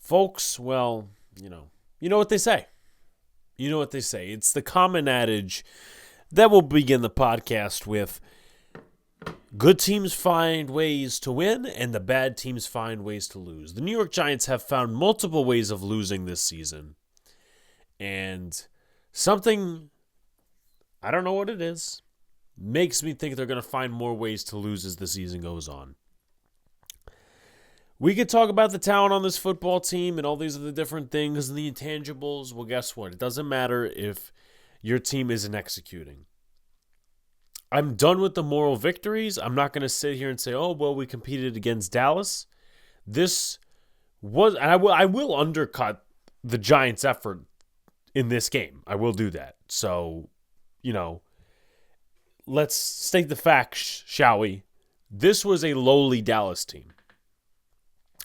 Folks, well, you know what they say. You know what they say. It's the common adage that we'll begin the podcast with. Good teams find ways to win, and the bad teams find ways to lose. The New York Giants have found multiple ways of losing this season. And something, I don't know what it is, makes me think they're going to find more ways to lose as the season goes on. We could talk about the talent on this football team and all these other different things and the intangibles. Well, guess what? It doesn't matter if your team isn't executing. I'm done with the moral victories. I'm not going to sit here and say, oh, well, we competed against Dallas. This was, and I will undercut the Giants' effort in this game. I will do that. So, let's state the facts, shall we? This was a lowly Dallas team.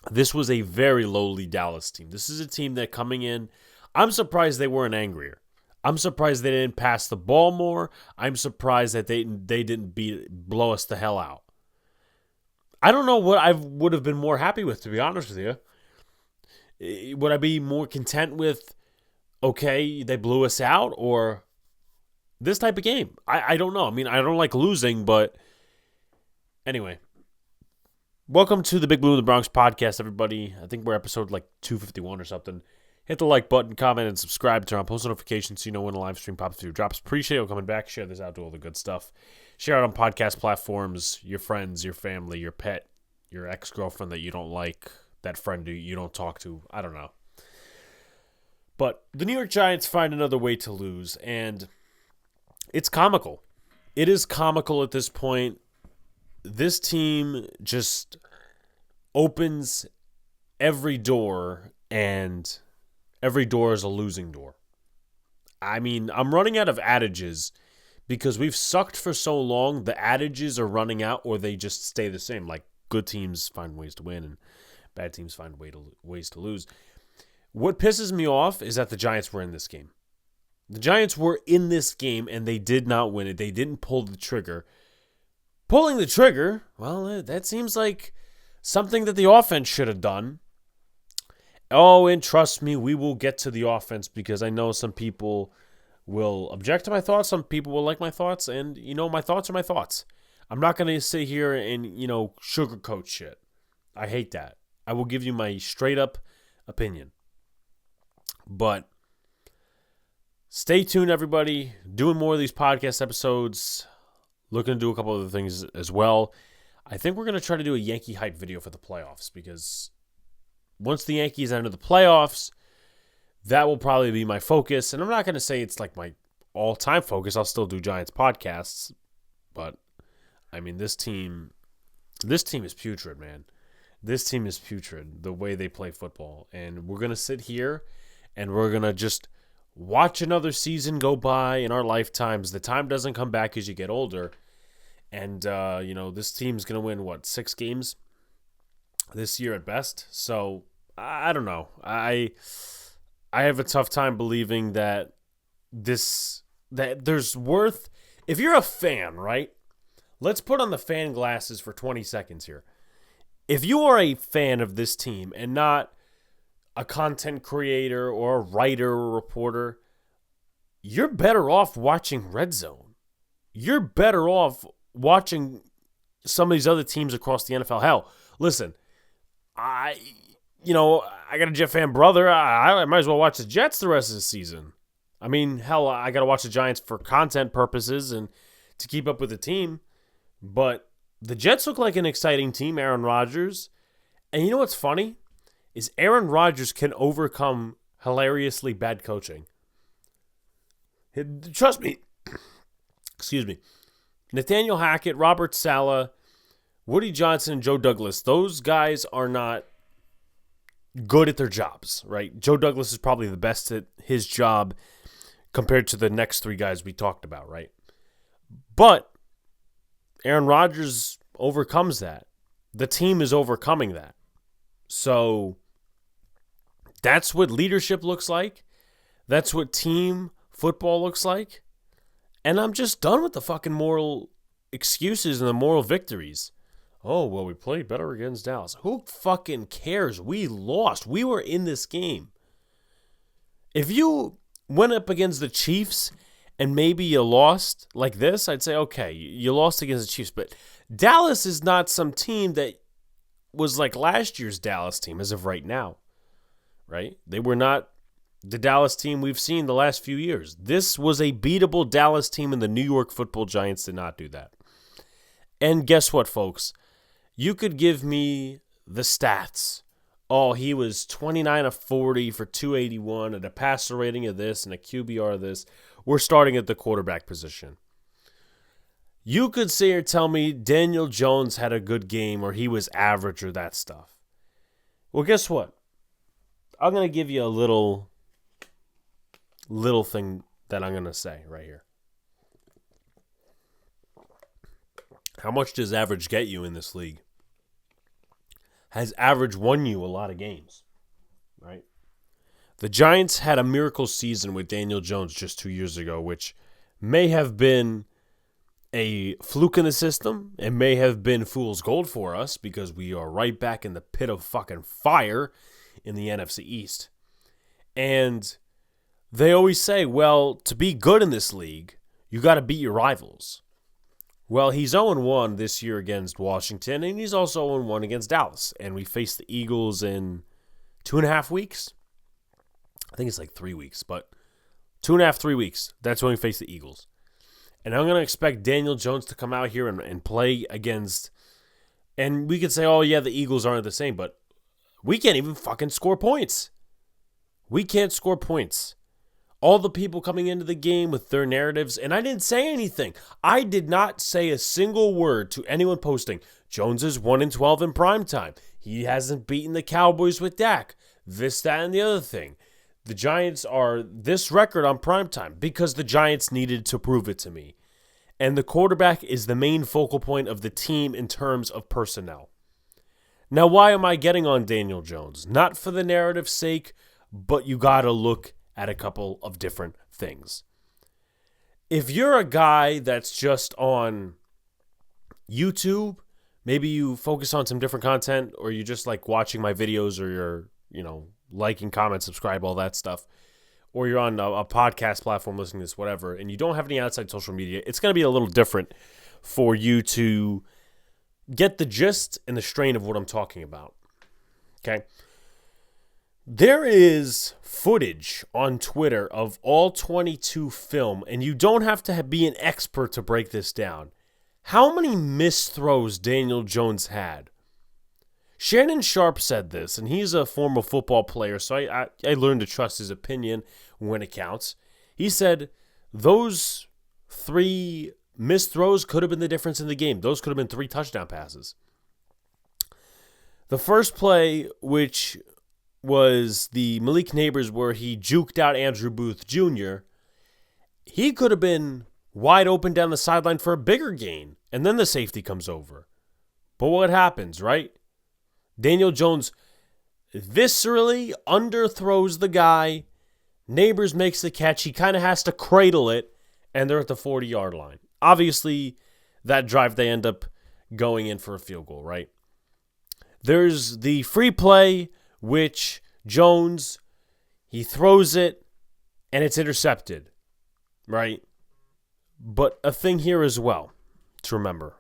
This was a very lowly Dallas team. This is a team that coming in, I'm surprised they weren't angrier. I'm surprised they didn't pass the ball more. I'm surprised that they didn't blow us the hell out. I don't know what I would have been more happy with, to be honest with you. Would I be more content with, okay, they blew us out, or this type of game? I don't know. I mean, I don't like losing, but anyway. Welcome to the Big Blue in the Bronx podcast, everybody. I think we're episode 251 or something. Hit the like button, comment, and subscribe. Turn on post notifications so you know when a live stream pops through. Drops. Appreciate you coming back. Share this out, do all the good stuff. Share it on podcast platforms. Your friends, your family, your pet, your ex-girlfriend that you don't like, that friend you don't talk to. I don't know. But the New York Giants find another way to lose, and it's comical. It is comical at this point. This team just opens every door, and every door is a losing door. I mean, I'm running out of adages because we've sucked for so long. The adages are running out, or they just stay the same. Like, good teams find ways to win, and bad teams find ways to lose. What pisses me off is that the Giants were in this game. The Giants were in this game, and they did not win it. They didn't pull the trigger. Pulling the trigger, well, that seems like something that the offense should have done. Oh, and trust me, we will get to the offense because I know some people will object to my thoughts. Some people will like my thoughts, and, my thoughts are my thoughts. I'm not going to sit here and, sugarcoat shit. I hate that. I will give you my straight-up opinion. But stay tuned, everybody. Doing more of these podcast episodes. Looking to do a couple other things as well. I think we're going to try to do a Yankee hype video for the playoffs because once the Yankees enter the playoffs, that will probably be my focus. And I'm not going to say it's like my all-time focus. I'll still do Giants podcasts. But, I mean, this team is putrid, man. This team is putrid, the way they play football. And we're going to sit here and we're going to just watch another season go by in our lifetimes. The time doesn't come back as you get older. And, this team's going to win, 6 games this year at best? So, I don't know. I have a tough time believing that there's worth... If you're a fan, right? Let's put on the fan glasses for 20 seconds here. If you are a fan of this team and not a content creator or a writer or reporter, you're better off watching Red Zone. You're better off watching some of these other teams across the NFL. Hell, listen, I got a Jet fan brother. I might as well watch the Jets the rest of the season. I mean, hell, I got to watch the Giants for content purposes and to keep up with the team. But the Jets look like an exciting team, Aaron Rodgers. And you know what's funny? Is Aaron Rodgers can overcome hilariously bad coaching. Trust me. Excuse me. Nathaniel Hackett, Robert Saleh, Woody Johnson, and Joe Douglas, those guys are not good at their jobs, right? Joe Douglas is probably the best at his job compared to the next 3 guys we talked about, right? But Aaron Rodgers overcomes that. The team is overcoming that. So that's what leadership looks like. That's what team football looks like. And I'm just done with the fucking moral excuses and the moral victories. Oh, well, we played better against Dallas. Who fucking cares? We lost. We were in this game. If you went up against the Chiefs and maybe you lost like this, I'd say, okay, you lost against the Chiefs. But Dallas is not some team that was like last year's Dallas team as of right now, right? They were not the Dallas team we've seen the last few years. This was a beatable Dallas team, and the New York Football Giants did not do that. And guess what, folks? You could give me the stats. Oh, he was 29 of 40 for 281 and a passer rating of this and a QBR of this. We're starting at the quarterback position. You could say or tell me Daniel Jones had a good game or he was average or that stuff. Well, guess what? I'm going to give you a little thing that I'm going to say right here. How much does average get you in this league? Has average won you a lot of games, right? The Giants had a miracle season with Daniel Jones just 2 years ago, which may have been a fluke in the system. It may have been fool's gold for us because we are right back in the pit of fucking fire in the NFC East. And they always say, well, to be good in this league, you got to beat your rivals. Well, he's 0-1 this year against Washington, and he's also 0-1 against Dallas. And we face the Eagles in 2.5 weeks. I think it's like 3 weeks, but 2.5, 3 weeks. That's when we face the Eagles. And I'm going to expect Daniel Jones to come out here and play against, and we could say, oh, yeah, the Eagles aren't the same, but we can't even fucking score points. We can't score points. All the people coming into the game with their narratives, and I didn't say anything. I did not say a single word to anyone posting, Jones is 1-12 in primetime. He hasn't beaten the Cowboys with Dak. This, that, and the other thing. The Giants are this record on primetime because the Giants needed to prove it to me. And the quarterback is the main focal point of the team in terms of personnel. Now, why am I getting on Daniel Jones? Not for the narrative's sake, but you got to look at a couple of different things. If you're a guy that's just on YouTube, maybe you focus on some different content, or you just like watching my videos, or you're, liking, comment, subscribe, all that stuff, or you're on a podcast platform listening to this, whatever, and you don't have any outside social media, it's going to be a little different for you to get the gist and the strain of what I'm talking about. Okay? There is footage on Twitter of all 22 film, and you don't have to be an expert to break this down. How many missed throws Daniel Jones had? Shannon Sharp said this, and he's a former football player, so I learned to trust his opinion when it counts. He said those 3 missed throws could have been the difference in the game. Those could have been 3 touchdown passes. The first play, which was the Malik Neighbors where he juked out Andrew Booth Jr., he could have been wide open down the sideline for a bigger gain, and then the safety comes over. But what happens, right? Daniel Jones viscerally underthrows the guy. Neighbors makes the catch. He kind of has to cradle it, and they're at the 40-yard line. Obviously, that drive, they end up going in for a field goal, right? There's the free play, which Jones, he throws it, and it's intercepted, right? But a thing here as well to remember.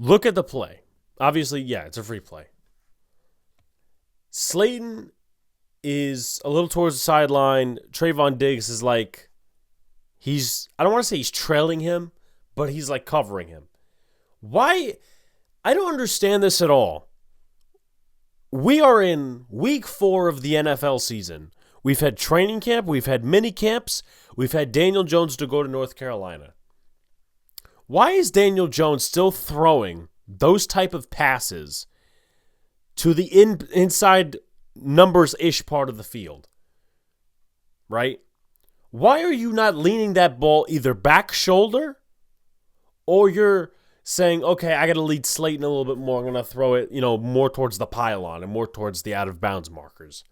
Look at the play. Obviously, yeah, it's a free play. Slayton is a little towards the sideline. Trayvon Diggs is like, I don't want to say he's trailing him, but he's like covering him. Why? I don't understand this at all. We are in week 4 of the NFL season. We've had training camp. We've had mini camps. We've had Daniel Jones to go to North Carolina. Why is Daniel Jones still throwing those type of passes to the inside numbers-ish part of the field? Right? Why are you not leaning that ball either back shoulder, or you're saying, okay, I got to lead Slayton a little bit more. I'm going to throw it, more towards the pylon and more towards the out-of-bounds markers.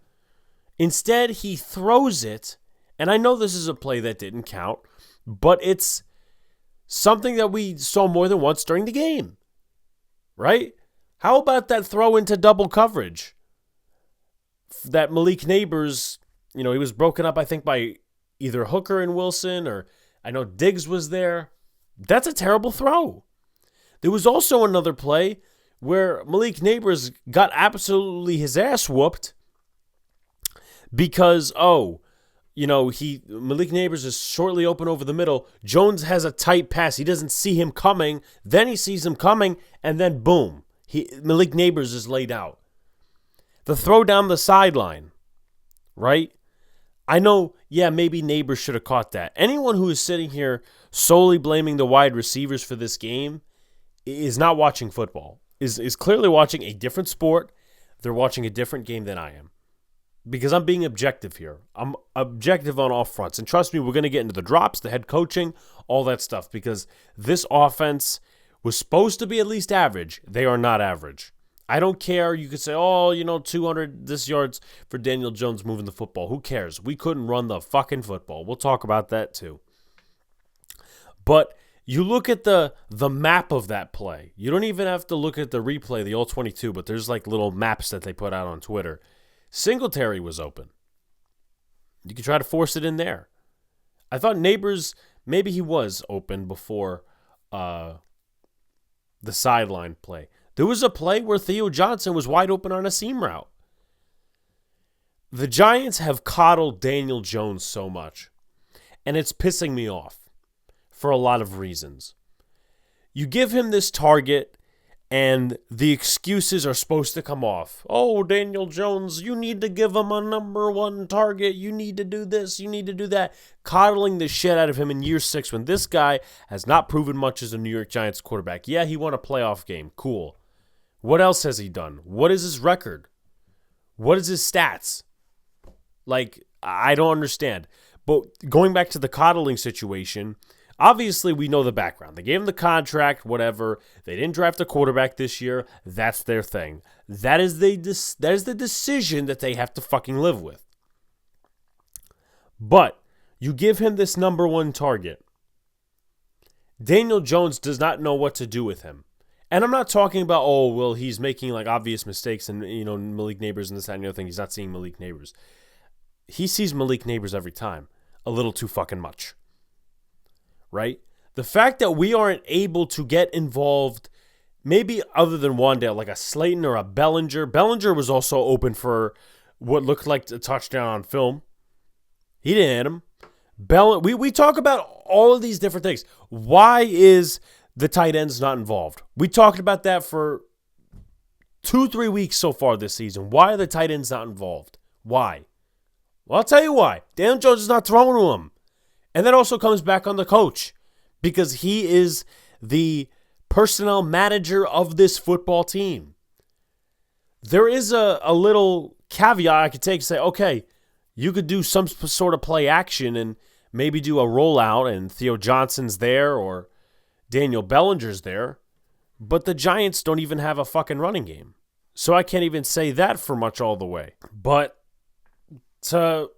Instead, he throws it, and I know this is a play that didn't count, but it's Something that we saw more than once during the game, right? How about that throw into double coverage? That Malik Neighbors, he was broken up, I think, by either Hooker and Wilson, or I know Diggs was there. That's a terrible throw. There was also another play where Malik Neighbors got absolutely his ass whooped because, Malik Neighbors is shortly open over the middle. Jones has a tight pass. He doesn't see him coming. Then he sees him coming, and then boom. Malik Neighbors is laid out. The throw down the sideline, right? I know, maybe Neighbors should have caught that. Anyone who is sitting here solely blaming the wide receivers for this game is not watching football, is clearly watching a different sport. They're watching a different game than I am. Because I'm being objective here. I'm objective on all fronts. And trust me, we're going to get into the drops, the head coaching, all that stuff. Because this offense was supposed to be at least average. They are not average. I don't care. You could say, 200 this yards for Daniel Jones moving the football. Who cares? We couldn't run the fucking football. We'll talk about that too. But you look at the map of that play. You don't even have to look at the replay, the all-22, but there's like little maps that they put out on Twitter. Singletary was open. You could try to force it in there. I thought Neighbors, maybe he was open before the sideline play. There was a play where Theo Johnson was wide open on a seam route. The Giants have coddled Daniel Jones so much, and it's pissing me off for a lot of reasons. You give him this target, and the excuses are supposed to come off. Oh, Daniel Jones, you need to give him a number one target. You need to do this. You need to do that. Coddling the shit out of him in year 6 when this guy has not proven much as a New York Giants quarterback. Yeah, he won a playoff game. Cool. What else has he done? What is his record? What is his stats? I don't understand. But going back to the coddling situation, obviously we know the background. They gave him the contract, whatever. They didn't draft a quarterback this year. That's their thing. That is the decision that they have to fucking live with. But you give him this number one target. Daniel Jones does not know what to do with him. And I'm not talking about, he's making obvious mistakes and, Malik Neighbors and this, that, and the other thing. He's not seeing Malik Neighbors. He sees Malik Neighbors every time. A little too fucking much. Right? The fact that we aren't able to get involved, maybe other than Wandale, like a Slayton or a Bellinger. Bellinger was also open for what looked like a touchdown on film. He didn't hit him. We talk about all of these different things. Why is the tight ends not involved? We talked about that for 2-3 weeks so far this season. Why are the tight ends not involved? Why? Well, I'll tell you why. Daniel Jones is not throwing to him. And that also comes back on the coach because he is the personnel manager of this football team. There is a little caveat I could take and say, okay, you could do some sort of play action and maybe do a rollout and Theo Johnson's there or Daniel Bellinger's there, but the Giants don't even have a fucking running game. So I can't even say that for much all the way. But to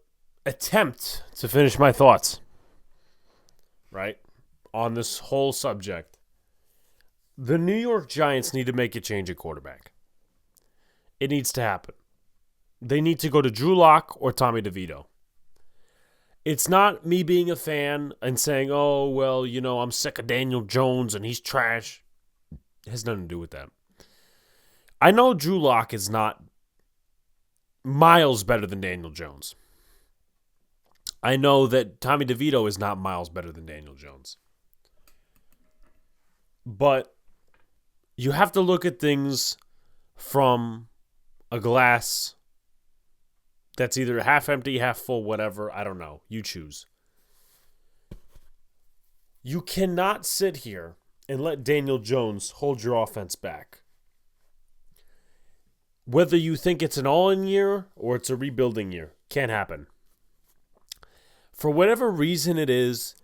attempt to finish my thoughts, right, on this whole subject, the New York Giants need to make a change at quarterback. It needs to happen. They need to go to Drew Lock or Tommy DeVito. It's not me being a fan and saying, I'm sick of Daniel Jones and he's trash. It has nothing to do with that. I know Drew Lock is not miles better than Daniel Jones. I know that Tommy DeVito is not miles better than Daniel Jones. But you have to look at things from a glass that's either half empty, half full, whatever. I don't know. You choose. You cannot sit here and let Daniel Jones hold your offense back. Whether you think it's an all-in year or it's a rebuilding year, can't happen. For whatever reason it is,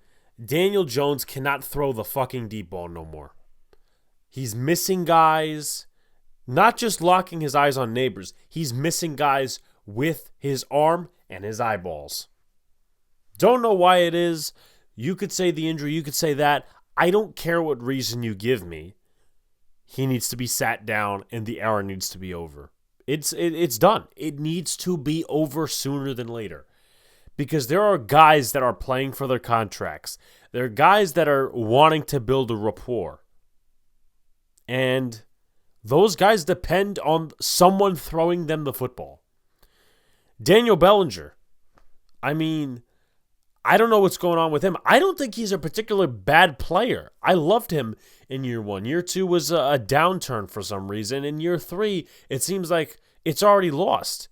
Daniel Jones cannot throw the fucking deep ball no more. He's missing guys, not just locking his eyes on Neighbors. He's missing guys with his arm and his eyeballs. Don't know why it is. You could say the injury. You could say that. I don't care what reason you give me. He needs to be sat down and the era needs to be over. It's done. It needs to be over sooner than later. Because there are guys that are playing for their contracts. There are guys that are wanting to build a rapport. And those guys depend on someone throwing them the football. Daniel Bellinger. I mean, I don't know what's going on with him. I don't think he's a particular bad player. I loved him in year 1. Year 2 was a downturn for some reason. In year 3, it seems like it's already lost,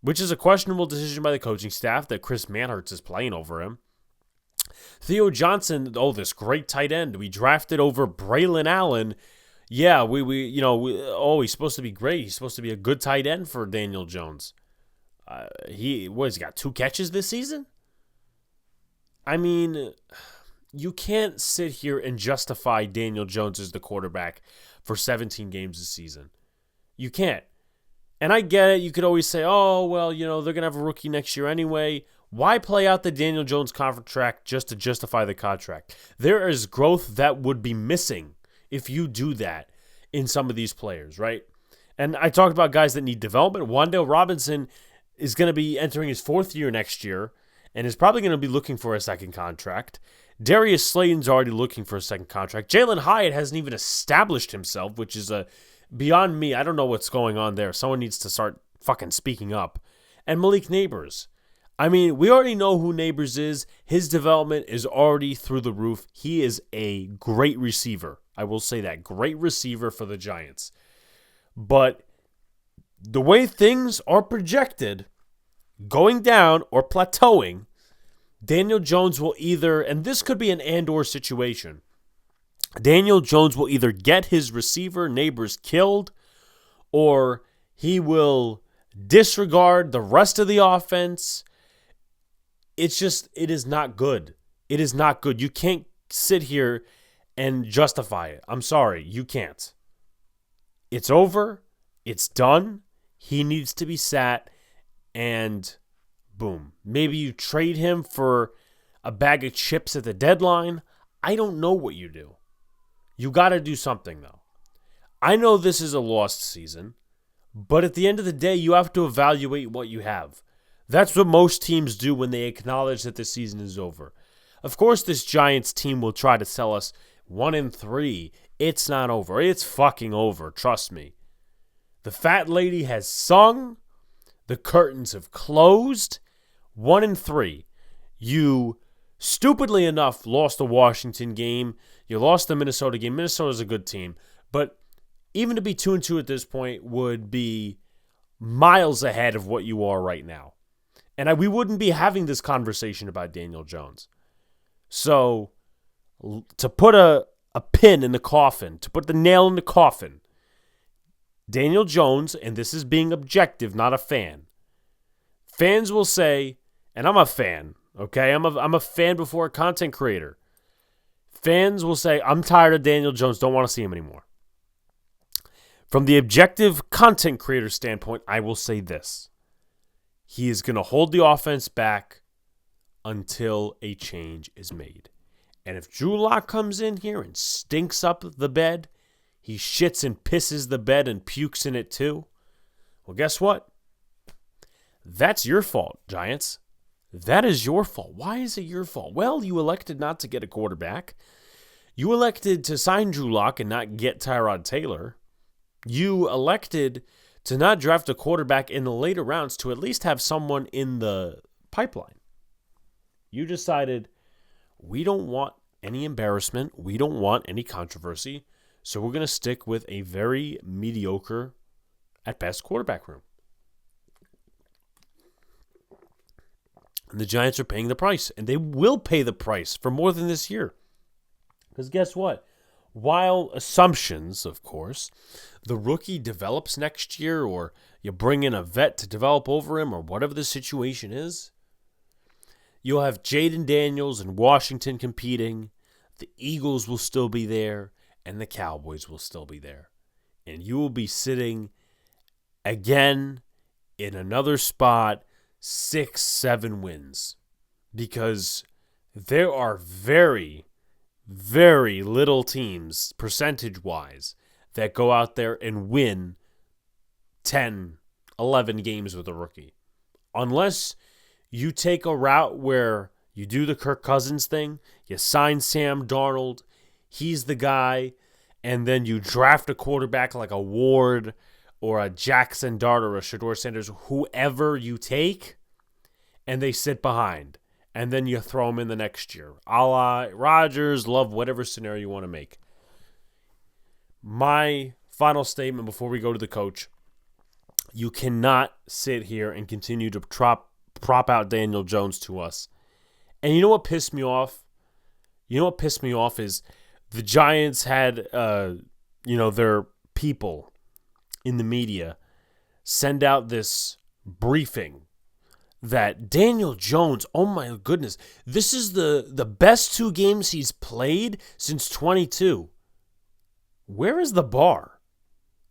which is a questionable decision by the coaching staff that Chris Manhertz is playing over him. Theo Johnson, this great tight end. We drafted over Braylon Allen. Yeah, he's supposed to be great. He's supposed to be a good tight end for Daniel Jones. He got 2 catches this season? I mean, you can't sit here and justify Daniel Jones as the quarterback for 17 games this season. You can't. And I get it. You could always say, oh, well, they're going to have a rookie next year anyway. Why play out the Daniel Jones contract just to justify the contract? There is growth that would be missing if you do that in some of these players, right? And I talked about guys that need development. Wan'Dale Robinson is going to be entering his 4th year next year and is probably going to be looking for a second contract. Darius Slayton's already looking for a second contract. Jalen Hyatt hasn't even established himself, which is beyond me. I don't know what's going on there. Someone needs to start fucking speaking up. And Malik Neighbors. I mean, we already know who Neighbors is. His development is already through the roof. He is a great receiver. I will say that. Great receiver for the Giants. But the way things are projected, going down or plateauing, Daniel Jones will either, and this could be an and/or situation, Daniel Jones will either get his receiver Neighbors killed, or he will disregard the rest of the offense. It is not good. It is not good. You can't sit here and justify it. I'm sorry, you can't. It's over. It's done. He needs to be sat, and boom. Maybe you trade him for a bag of chips at the deadline. I don't know what you do. You got to do something, though. I know this is a lost season, but at the end of the day, you have to evaluate what you have. That's what most teams do when they acknowledge that the season is over. Of course, this Giants team will try to sell us 1-3. It's not over. It's fucking over. Trust me. The fat lady has sung. The curtains have closed. 1-3. You, stupidly enough, lost the Washington game. You lost the Minnesota game. Minnesota's a good team. But even to be 2-2 at this point would be miles ahead of what you are right now. And we wouldn't be having this conversation about Daniel Jones. So, to put a pin in the coffin, to put the nail in the coffin, Daniel Jones, and this is being objective, not a fan. Fans will say, and I'm a fan, okay? I'm a fan before a content creator. Fans will say, I'm tired of Daniel Jones, don't want to see him anymore. From the objective content creator standpoint, I will say this. He is going to hold the offense back until a change is made. And if Drew Lock comes in here and stinks up the bed, he shits and pisses the bed and pukes in it too, well, guess what? That's your fault, Giants. That is your fault. Why is it your fault? Well, you elected not to get a quarterback. You elected to sign Drew Lock and not get Tyrod Taylor. You elected to not draft a quarterback in the later rounds to at least have someone in the pipeline. You decided, we don't want any embarrassment. We don't want any controversy. So we're going to stick with a very mediocre, at best, quarterback room. And the Giants are paying the price. And they will pay the price for more than this year. Because guess what? While assumptions, of course, the rookie develops next year, or you bring in a vet to develop over him, or whatever the situation is, you'll have Jaden Daniels and Washington competing. The Eagles will still be there, and the Cowboys will still be there. And you will be sitting again in another spot, 6-7 wins. Because there are very, very little teams, percentage-wise, that go out there and win 10, 11 games with a rookie. Unless you take a route where you do the Kirk Cousins thing, you sign Sam Darnold, he's the guy, and then you draft a quarterback like a Ward or a Jackson Dart or a Shedeur Sanders, whoever you take, and they sit behind. And then you throw them in the next year. A la Rodgers, Love, whatever scenario you want to make. My final statement before we go to the coach. You cannot sit here and continue to prop out Daniel Jones to us. And you know what pissed me off? You know what pissed me off is the Giants had, their people in the media send out this briefing that Daniel Jones, oh my goodness, this is the best 2 games he's played since 22. Where is the bar?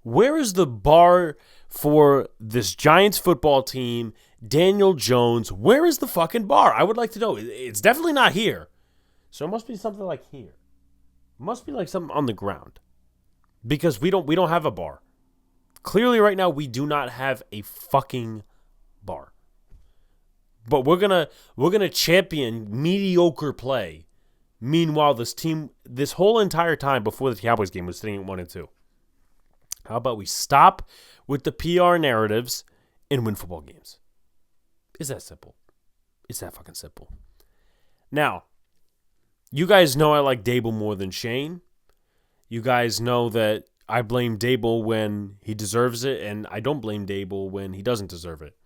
Where is the bar for this Giants football team, Daniel Jones? Where is the fucking bar? I would like to know. It's definitely not here. So it must be something like here. It must be like something on the ground. Because we don't have a bar. Clearly right now we do not have a fucking bar. But we're gonna champion mediocre play. Meanwhile, this team, this whole entire time before the Cowboys game, was sitting at 1-2. How about we stop with the PR narratives and win football games? It's that simple. It's that fucking simple. Now, you guys know I like Dable more than Shane. You guys know that I blame Dable when he deserves it, and I don't blame Dable when he doesn't deserve it.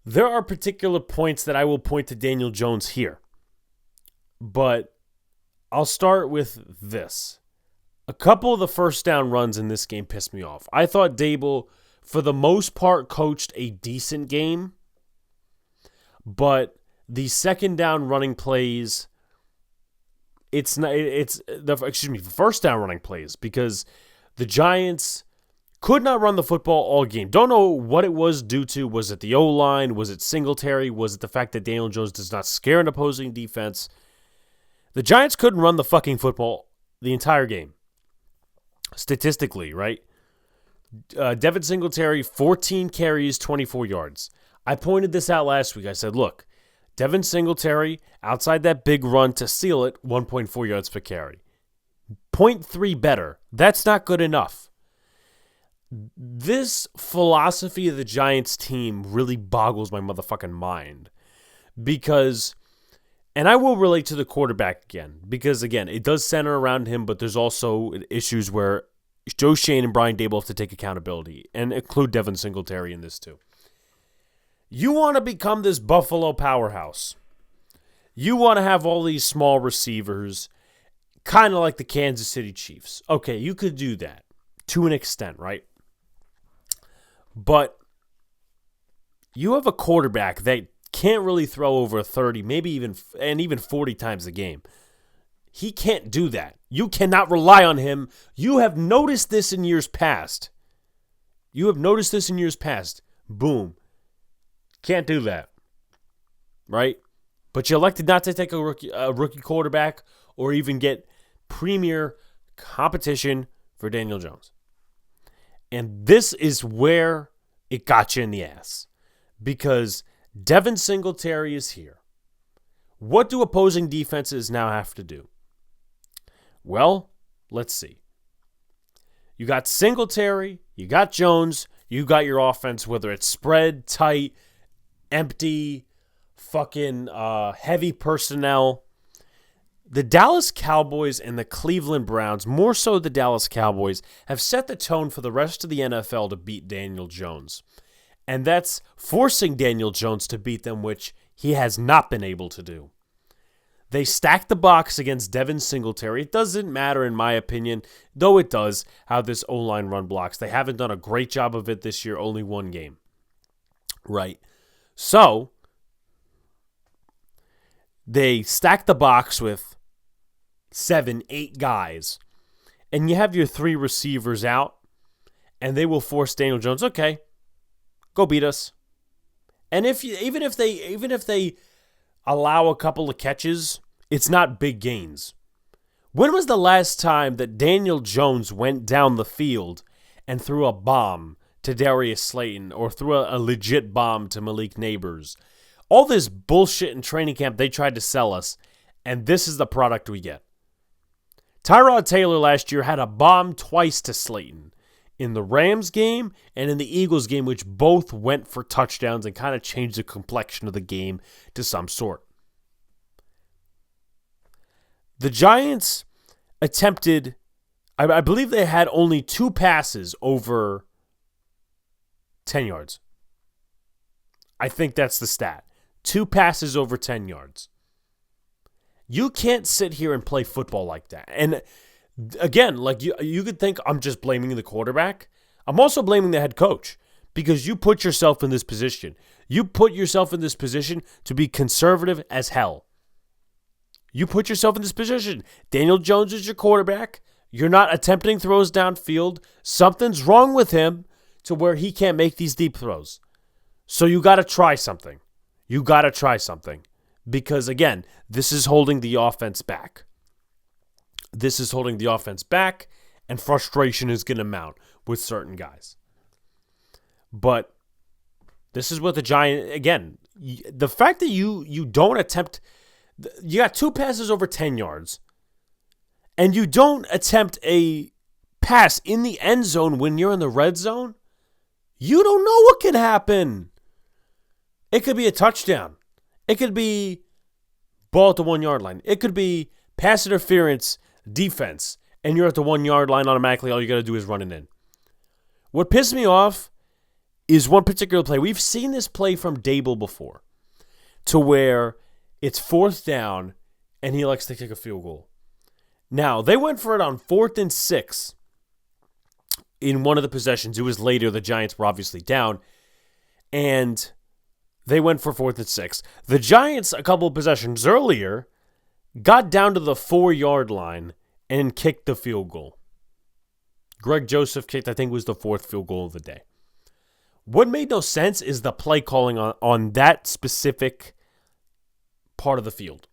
There are particular points that I will point to Daniel Jones here. But I'll start with this. A couple of the first down runs in this game pissed me off. I thought Dable, for the most part, coached a decent game. But the second down running plays, the first down running plays, because the Giants could not run the football all game. Don't know what it was due to. Was it the O-line? Was it Singletary? Was it the fact that Daniel Jones does not scare an opposing defense? The Giants couldn't run the fucking football the entire game. Statistically, right? Devin Singletary, 14 carries, 24 yards. I pointed this out last week. I said, look, Devin Singletary, outside that big run to seal it, 1.4 yards per carry. 0.3 better. That's not good enough. This philosophy of the Giants team really boggles my motherfucking mind. Because, and I will relate to the quarterback again, because again, it does center around him, but there's also issues where Joe Shane and Brian Dable have to take accountability, and include Devin Singletary in this too. You want to become this Buffalo powerhouse. You want to have all these small receivers, kind of like the Kansas City Chiefs. Okay, you could do that to an extent, right? But you have a quarterback that can't really throw over 30, maybe even 40 times a game. He can't do that. You cannot rely on him. You have noticed this in years past. Boom. Can't do that. Right? But you elected not to take a rookie quarterback or even get premier competition for Daniel Jones. And this is where it got you in the ass. Because Devin Singletary is here. What do opposing defenses now have to do? Well, let's see. You got Singletary, you got Jones, you got your offense, whether it's spread, tight, empty, fucking heavy personnel. The Dallas Cowboys and the Cleveland Browns, more so the Dallas Cowboys, have set the tone for the rest of the NFL to beat Daniel Jones. And that's forcing Daniel Jones to beat them, which he has not been able to do. They stacked the box against Devin Singletary. It doesn't matter, in my opinion, though it does, how this O-line run blocks. They haven't done a great job of it this year, only one game. Right. So, they stacked the box with 7, 8 guys, and you have your 3 receivers out, and they will force Daniel Jones, okay, go beat us. And even if they allow a couple of catches, It's not big gains. When was the last time that Daniel Jones went down the field and threw a bomb to Darius Slayton or threw a legit bomb to Malik Neighbors? All this bullshit in training camp they tried to sell us, and this is the product we get. Tyrod Taylor last year had a bomb twice to Slayton. In the Rams game and in the Eagles game, which both went for touchdowns and kind of changed the complexion of the game to some sort. The Giants attempted, I believe they had only 2 passes over 10 yards. I think that's the stat. 2 passes over 10 yards. You can't sit here and play football like that. And again, like you could think I'm just blaming the quarterback. I'm also blaming the head coach because you put yourself in this position. You put yourself in this position to be conservative as hell. You put yourself in this position. Daniel Jones is your quarterback. You're not attempting throws downfield. Something's wrong with him to where he can't make these deep throws. So you got to try something. You got to try something. Because, again, this is holding the offense back. This is holding the offense back, and frustration is going to mount with certain guys. But this is what the Giants, again, the fact that you don't attempt, you got 2 passes over 10 yards, and you don't attempt a pass in the end zone when you're in the red zone, you don't know what can happen. It could be a touchdown. It could be ball at the 1 yard line. It could be pass interference, defense, and you're at the 1 yard line automatically. All you got to do is run it in. What pissed me off is one particular play. We've seen this play from Dable before, to where it's 4th down and he likes to kick a field goal. Now, they went for it on 4th and 6 in one of the possessions. It was later. The Giants were obviously down, and they went for 4th and 6. The Giants, a couple of possessions earlier, got down to the 4 yard line and kicked the field goal. Greg Joseph kicked, I think, was the 4th field goal of the day. What made no sense is the play calling on that specific part of the field.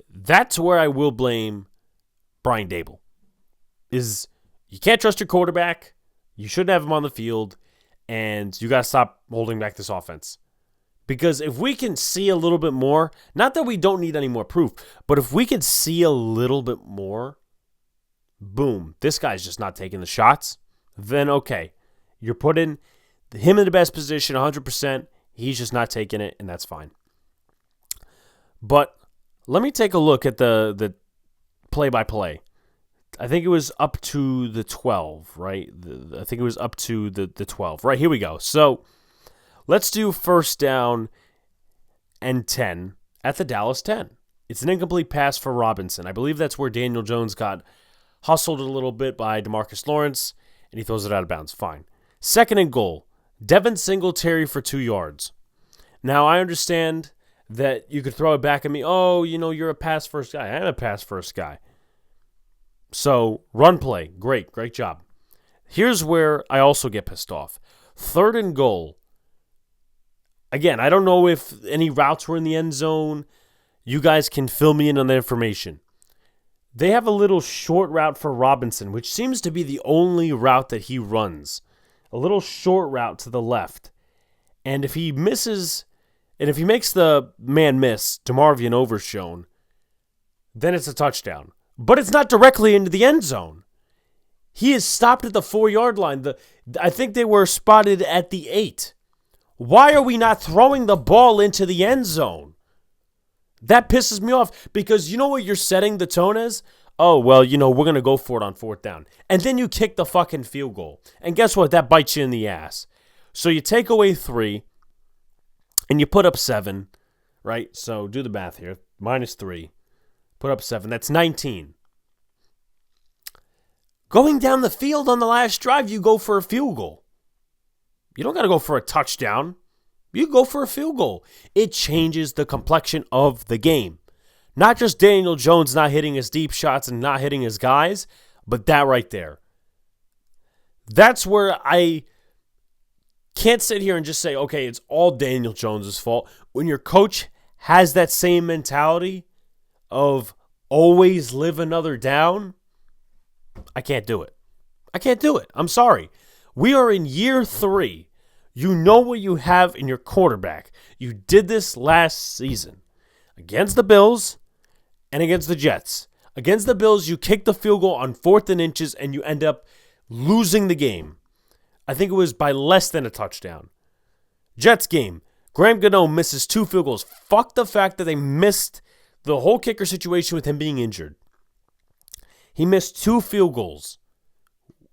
That's where I will blame Brian Dable. Is you can't trust your quarterback, you shouldn't have him on the field, and you got to stop holding back this offense. Because if we can see a little bit more, not that we don't need any more proof, but if we can see a little bit more, boom, this guy's just not taking the shots, then okay. You're putting him in the best position 100%. He's just not taking it, and that's fine. But let me take a look at the play-by-play. I think it was up to the 12, right? I think it was up to the 12. Right, here we go. So let's do 1st down and 10 at the Dallas 10. It's an incomplete pass for Robinson. I believe that's where Daniel Jones got hustled a little bit by DeMarcus Lawrence, and he throws it out of bounds. Fine. 2nd and goal. Devin Singletary for 2 yards. Now, I understand that you could throw it back at me. Oh, you're a pass-first guy. I am a pass-first guy. So, run play. Great job. Here's where I also get pissed off. 3rd and goal. Again, I don't know if any routes were in the end zone. You guys can fill me in on the information. They have a little short route for Robinson, which seems to be the only route that he runs. A little short route to the left. And if he misses, and if he makes the man miss, DeMarvion Overshown, then it's a touchdown. But it's not directly into the end zone. He is stopped at the 4 yard line. I think they were spotted at the 8. Why are we not throwing the ball into the end zone? That pisses me off because you know what you're setting the tone as? Oh, well, we're going to go for it on 4th down. And then you kick the fucking field goal. And guess what? That bites you in the ass. So you take away 3 and you put up 7, right? So do the math here. -3. Put up 7. That's 19. Going down the field on the last drive, you go for a field goal. You don't got to go for a touchdown. You go for a field goal. It changes the complexion of the game. Not just Daniel Jones not hitting his deep shots and not hitting his guys, but that right there. That's where I can't sit here and just say, okay, it's all Daniel Jones' fault. When your coach has that same mentality of always live another down, I can't do it. I can't do it. I'm sorry. We are in year 3. You know what you have in your quarterback. You did this last season against the Bills and against the Jets. Against the Bills, you kicked the field goal on 4th and inches and you end up losing the game. I think it was by less than a touchdown. Jets game, Graham Gano misses 2 field goals. Fuck the fact that they missed the whole kicker situation with him being injured. He missed 2 field goals.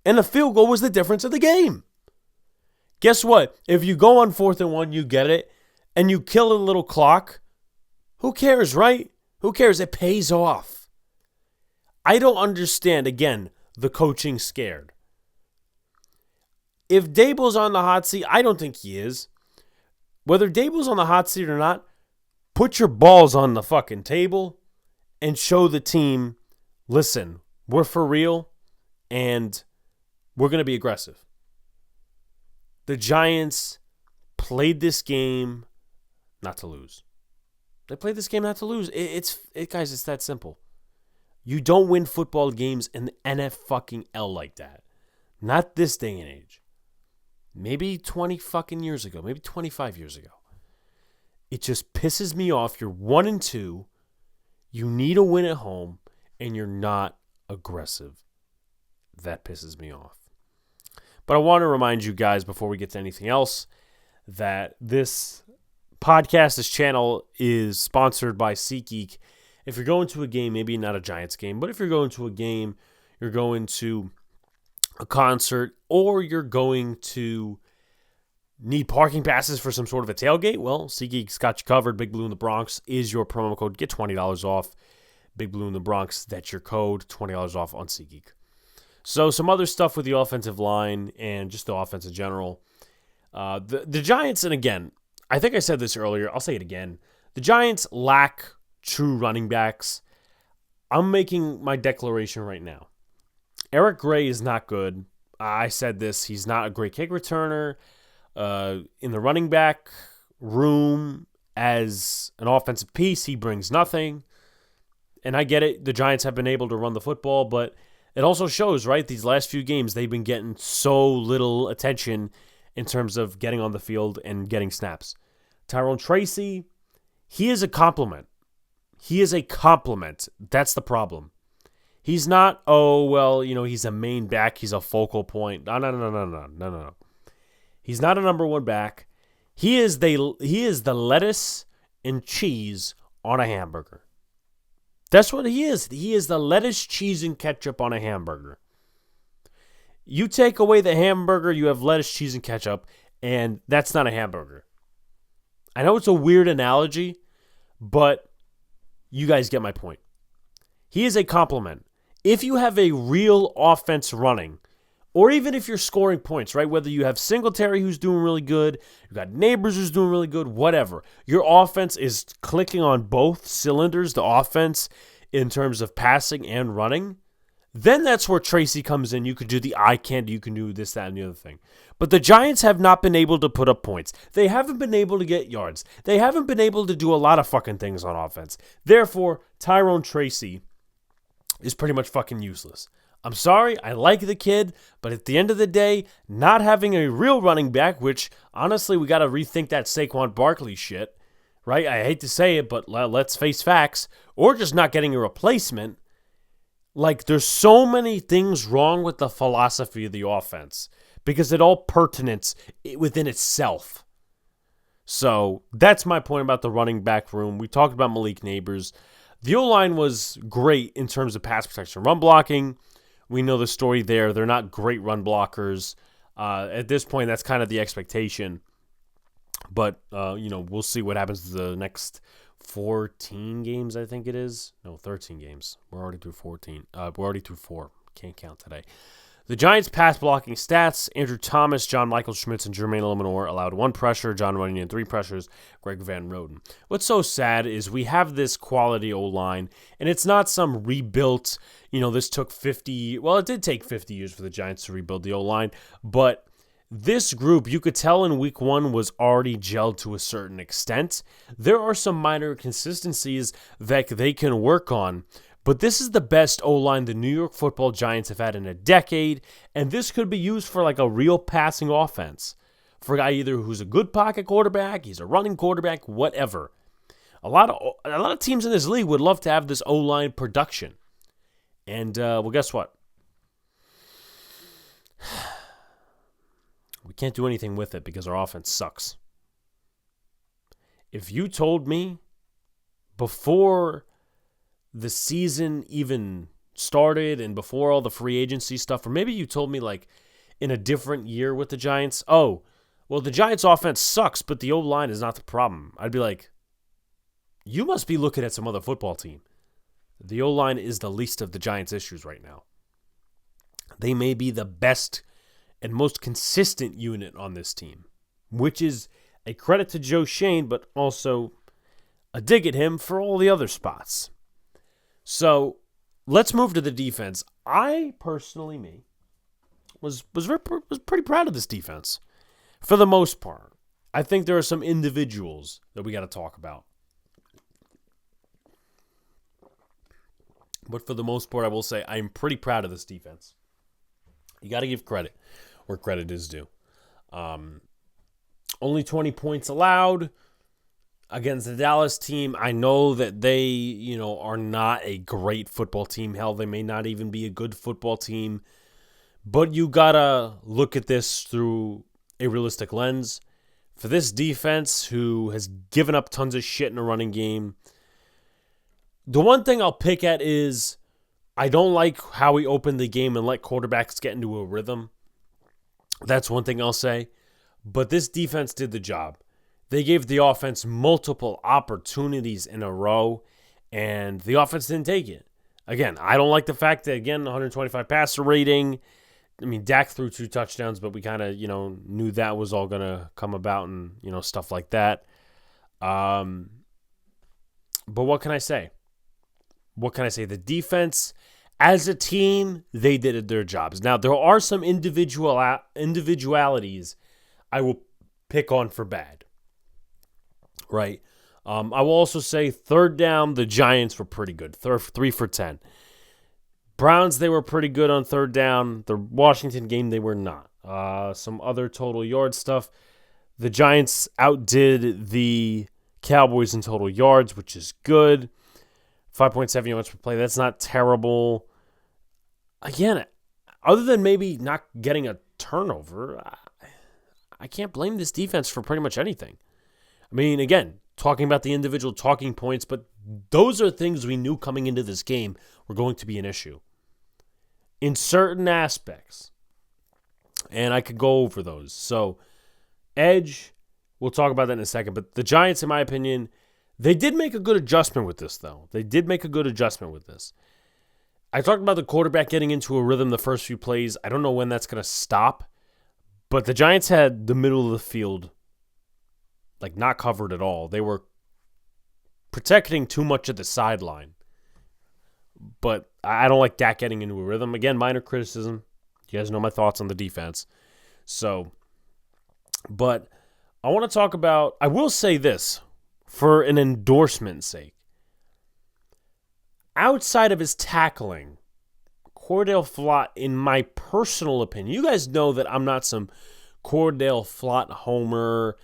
And the field goal was the difference of the game. Guess what? If you go on 4th and 1, you get it, and you kill a little clock, who cares, right? Who cares? It pays off. I don't understand, again, the coaching scared. If Dable's on the hot seat, I don't think he is. Whether Dable's on the hot seat or not, put your balls on the fucking table and show the team, listen, we're for real and we're going to be aggressive. The Giants played this game not to lose. They played this game not to lose. Guys, it's that simple. You don't win football games in the NFL like that. Not this day and age. Maybe 20 fucking years ago. Maybe 25 years ago. It just pisses me off. You're 1-2. You need a win at home, and you're not aggressive. That pisses me off. But I want to remind you guys before we get to anything else that this podcast, this channel is sponsored by SeatGeek. If you're going to a game, maybe not a Giants game, but if you're going to a game, you're going to a concert, or you're going to need parking passes for some sort of a tailgate, well, SeatGeek's got you covered. Big Blue in the Bronx is your promo code. Get $20 off. Big Blue in the Bronx, that's your code. $20 off on SeatGeek. So some other stuff with the offensive line and just the offense in general. The Giants, and again, I think I said this earlier. I'll say it again. The Giants lack true running backs. I'm making my declaration right now. Eric Gray is not good. I said this. He's not a great kick returner. In the running back room as an offensive piece, he brings nothing. And I get it. The Giants have been able to run the football, but it also shows, right? These last few games, they've been getting so little attention in terms of getting on the field and getting snaps. Tyrone Tracy, he is a compliment. He is a compliment. That's the problem. He's not, he's a main back. He's a focal point. No. He's not a number 1 back. He is the lettuce and cheese on a hamburger. That's what he is. He is the lettuce, cheese, and ketchup on a hamburger. You take away the hamburger, you have lettuce, cheese, and ketchup, and that's not a hamburger. I know it's a weird analogy, but you guys get my point. He is a compliment. If you have a real offense running, or even if you're scoring points, right? Whether you have Singletary who's doing really good, you got Neighbors who's doing really good, whatever. Your offense is clicking on both cylinders, the offense in terms of passing and running. Then that's where Tracy comes in. You could do the eye candy, you can do this, that, and the other thing. But the Giants have not been able to put up points. They haven't been able to get yards. They haven't been able to do a lot of fucking things on offense. Therefore, Tyrone Tracy is pretty much fucking useless. I'm sorry, I like the kid, but at the end of the day, not having a real running back, which, honestly, we got to rethink that Saquon Barkley shit, right? I hate to say it, but let's face facts. Or just not getting a replacement. Like, there's so many things wrong with the philosophy of the offense because it all pertinence within itself. So, that's my point about the running back room. We talked about Malik Neighbors. The O-line was great in terms of pass protection, run blocking. We know the story there. They're not great run blockers. At this point, that's kind of the expectation. But, we'll see what happens to the next 14 games, I think it is. No, 13 games. We're already through 14. We're already through 4. Can't count today. The Giants' pass blocking stats: Andrew Thomas, John Michael Schmitz, and Jermaine Lemonor allowed 1 pressure, John Runyon 3 pressures, Greg Van Roten. What's so sad is we have this quality O-line, and it's not some rebuilt, this took 50, well, it did take 50 years for the Giants to rebuild the O-line, but This group, you could tell in week one, was already gelled to a certain extent. There are some minor inconsistencies that they can work on, but this is the best O-line the New York Football Giants have had in a decade, and this could be used for like a real passing offense. For a guy either who's a good pocket quarterback, he's a running quarterback, whatever. A lot of teams in this league would love to have this O-line production. And, well, guess what? We can't do anything with it because our offense sucks. If you told me before the season even started and before all the free agency stuff, or maybe you told me like in a different year with the Giants, oh, well, the Giants offense sucks, but the O-line is not the problem, I'd be like, you must be looking at some other football team. The O-line is the least of the Giants' issues right now. They may be the best and most consistent unit on this team, which is a credit to Joe Shane, but also a dig at him for all the other spots. So let's move to the defense. I personally, was pretty proud of this defense for the most part. I think there are some individuals that we got to talk about. But for the most part, I will say I'm pretty proud of this defense. You got to give credit where credit is due. Only 20 points allowed against the Dallas team. I know that they, are not a great football team. Hell, they may not even be a good football team. But you got to look at this through a realistic lens. For this defense, who has given up tons of shit in a running game, the one thing I'll pick at is I don't like how we opened the game and let quarterbacks get into a rhythm. That's one thing I'll say. But this defense did the job. They gave the offense multiple opportunities in a row, and the offense didn't take it. Again, I don't like the fact that, 125 passer rating. I mean, Dak threw 2 touchdowns, but we kind of, knew that was all going to come about and, stuff like that. But what can I say? The defense, as a team, they did their jobs. Now, there are some individualities I will pick on for bad, right? I will also say third down, the Giants were pretty good, 3 for 10. Browns, they were pretty good on third down. The Washington game, they were not. Some other total yard stuff. The Giants outdid the Cowboys in total yards, which is good. 5.7 yards per play. That's not terrible. Again, other than maybe not getting a turnover, I can't blame this defense for pretty much anything. I mean, again, talking about the individual talking points, but those are things we knew coming into this game were going to be an issue in certain aspects. And I could go over those. So, edge, we'll talk about that in a second. But the Giants, in my opinion, they did make a good adjustment with this, though. I talked about the quarterback getting into a rhythm the first few plays. I don't know when that's going to stop. But the Giants had the middle of the field not covered at all. They were protecting too much of the sideline. But I don't like Dak getting into a rhythm. Again, minor criticism. You guys know my thoughts on the defense. But I want to talk about, I will say this for an endorsement's sake. Outside of his tackling, Cordell Flott, in my personal opinion, you guys know that I'm not some Cordell Flott homer,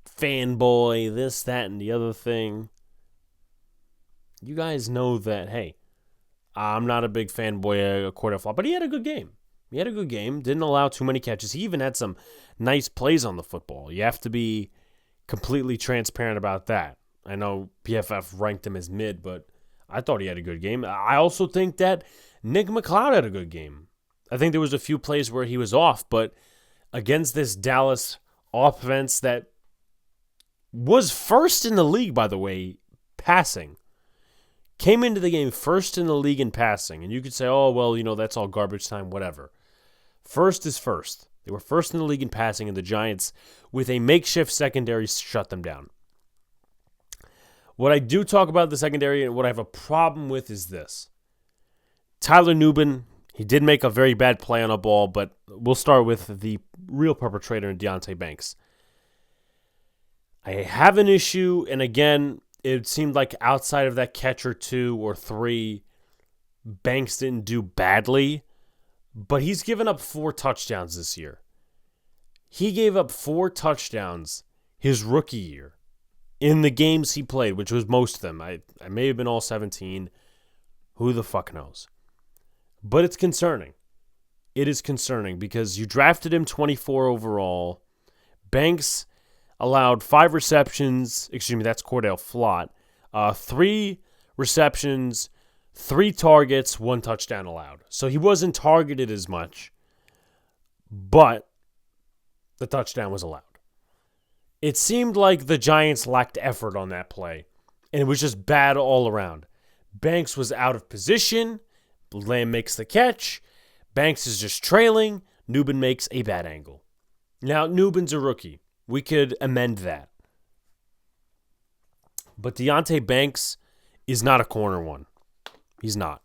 fanboy, this, that, and the other thing. You guys know that, hey, I'm not a big fanboy of Cordell Flott, but he had a good game. Didn't allow too many catches. He even had some nice plays on the football. You have to be completely transparent about that. I know PFF ranked him as mid, but I thought he had a good game. I also think that Nick McLeod had a good game. I think there was a few plays where he was off, but against this Dallas offense that was first in the league, by the way, passing, came into the game first in the league in passing. And you could say, oh, well, that's all garbage time, whatever. First is first. They were first in the league in passing, and the Giants, with a makeshift secondary, shut them down. What I do talk about the secondary and what I have a problem with is this. Tyler Nubin, He did make a very bad play on a ball, but we'll start with the real perpetrator in Deonte Banks. I have an issue, and again, it seemed like outside of that catch or 2 or 3, Banks didn't do badly, but he's given up 4 touchdowns this year. He gave up 4 touchdowns his rookie year in the games he played, which was most of them. I may have been all 17. Who the fuck knows? But it's concerning. It is concerning because you drafted him 24 overall. Banks allowed 5 receptions. Excuse me, that's Cordell Flott. 3 receptions, 3 targets, 1 touchdown allowed. So he wasn't targeted as much, but the touchdown was allowed. It seemed like the Giants lacked effort on that play, and it was just bad all around. Banks was out of position. Lamb makes the catch. Banks is just trailing. Nubin makes a bad angle. Now, Nubin's a rookie. We could amend that. But Deonte Banks is not a corner one. He's not.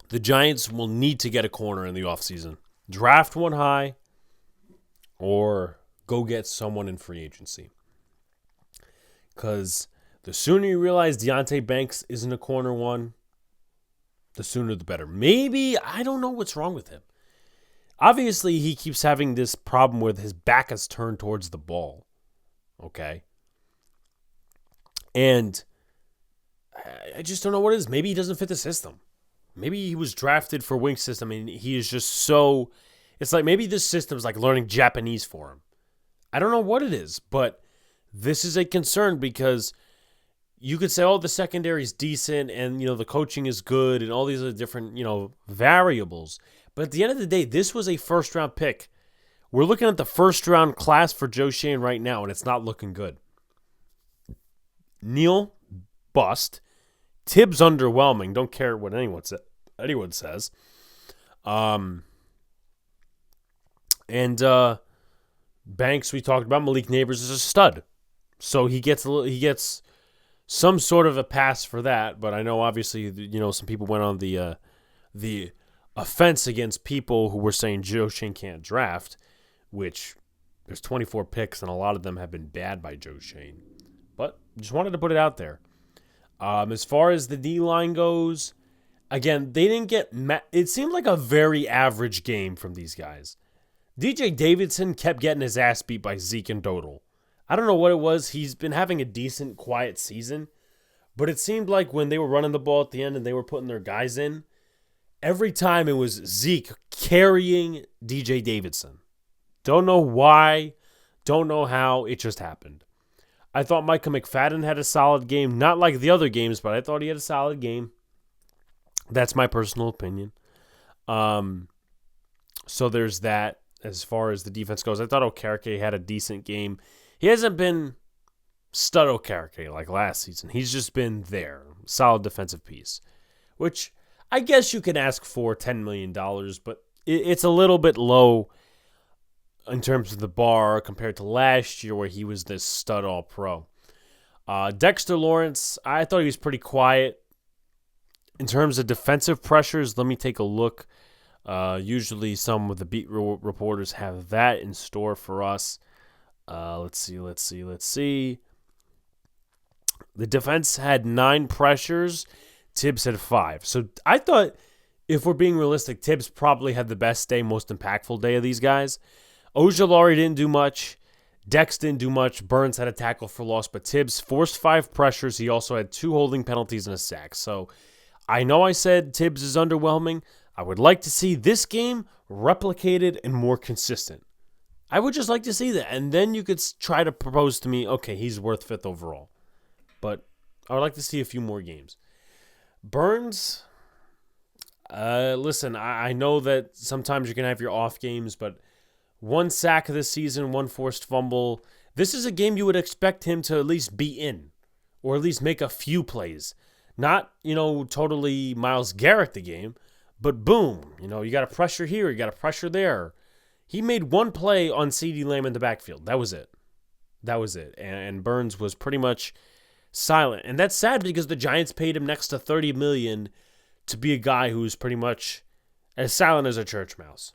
The Giants will need to get a corner in the offseason. Draft one high or go get someone in free agency. Because the sooner you realize Deonte Banks isn't a corner one, the sooner the better. Maybe, I don't know what's wrong with him. Obviously, he keeps having this problem with his back is turned towards the ball. Okay? And I just don't know what it is. Maybe he doesn't fit the system. Maybe he was drafted for wing system and he is just so... It's like maybe this system is like learning Japanese for him. I don't know what it is, but this is a concern because you could say, oh, the secondary is decent and, the coaching is good and all these other different, variables. But at the end of the day, this was a first-round pick. We're looking at the first-round class for Joe Schoen right now, and it's not looking good. Neal, bust. Tibbs, underwhelming. Don't care what anyone says. Banks, we talked about. Malik Neighbors is a stud. So he gets some sort of a pass for that, but I know obviously, some people went on the offense against people who were saying Joe Schoen can't draft, which there's 24 picks and a lot of them have been bad by Joe Schoen. But just wanted to put it out there. As far as the D-line goes, again, they didn't get... It seemed like a very average game from these guys. DJ Davidson kept getting his ass beat by Zeke and Dodal. I don't know what it was. He's been having a decent, quiet season. But it seemed like when they were running the ball at the end and they were putting their guys in, every time it was Zeke carrying DJ Davidson. Don't know why. Don't know how. It just happened. I thought Micah McFadden had a solid game. Not like the other games, but I thought he had a solid game. That's my personal opinion. So there's that as far as the defense goes. I thought Okereke had a decent game. He hasn't been stud Okereke like last season. He's just been there. Solid defensive piece. Which I guess you can ask for $10 million, but it's a little bit low in terms of the bar compared to last year where he was this stud all-pro. Dexter Lawrence, I thought he was pretty quiet. In terms of defensive pressures, let me take a look. Usually some of the beat reporters have that in store for us. Let's see. The defense had 9 pressures. Tibbs had 5. So I thought, if we're being realistic, Tibbs probably had the best day, most impactful day of these guys. Ojulari didn't do much. Dex didn't do much. Burns had a tackle for loss, but Tibbs forced 5 pressures. He also had 2 holding penalties and a sack. So I know I said Tibbs is underwhelming. I would like to see this game replicated and more consistent. I would just like to see that. And then you could try to propose to me, okay, he's worth 5th overall. But I would like to see a few more games. Burns, listen, I know that sometimes you can have your off games, but 1 sack this season, 1 forced fumble. This is a game you would expect him to at least be in, or at least make a few plays. Not, totally Myles Garrett the game, but boom, you got to pressure here, you got to pressure there. He made 1 play on CeeDee Lamb in the backfield. That was it. And Burns was pretty much silent. And that's sad because the Giants paid him next to $30 million to be a guy who's pretty much as silent as a church mouse.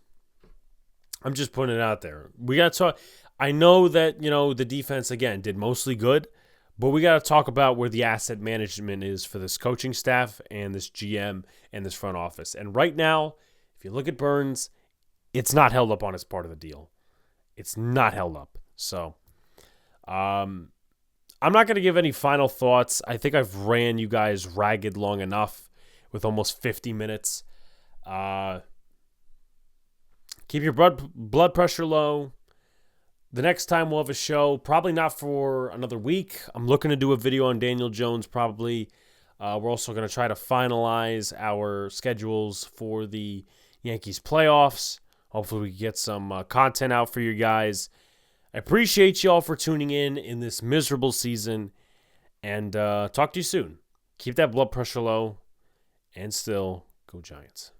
I'm just putting it out there. We got to talk. I know that, the defense, again, did mostly good, but we got to talk about where the asset management is for this coaching staff and this GM and this front office. And right now, if you look at Burns, it's not held up on his part of the deal. It's not held up. So, I'm not going to give any final thoughts. I think I've ran you guys ragged long enough with almost 50 minutes. Keep your blood pressure low. The next time we'll have a show, probably not for another week. I'm looking to do a video on Daniel Jones probably. We're also going to try to finalize our schedules for the Yankees playoffs. Hopefully we can get some content out for you guys. I appreciate you all for tuning in this miserable season. And talk to you soon. Keep that blood pressure low. And still, go Giants.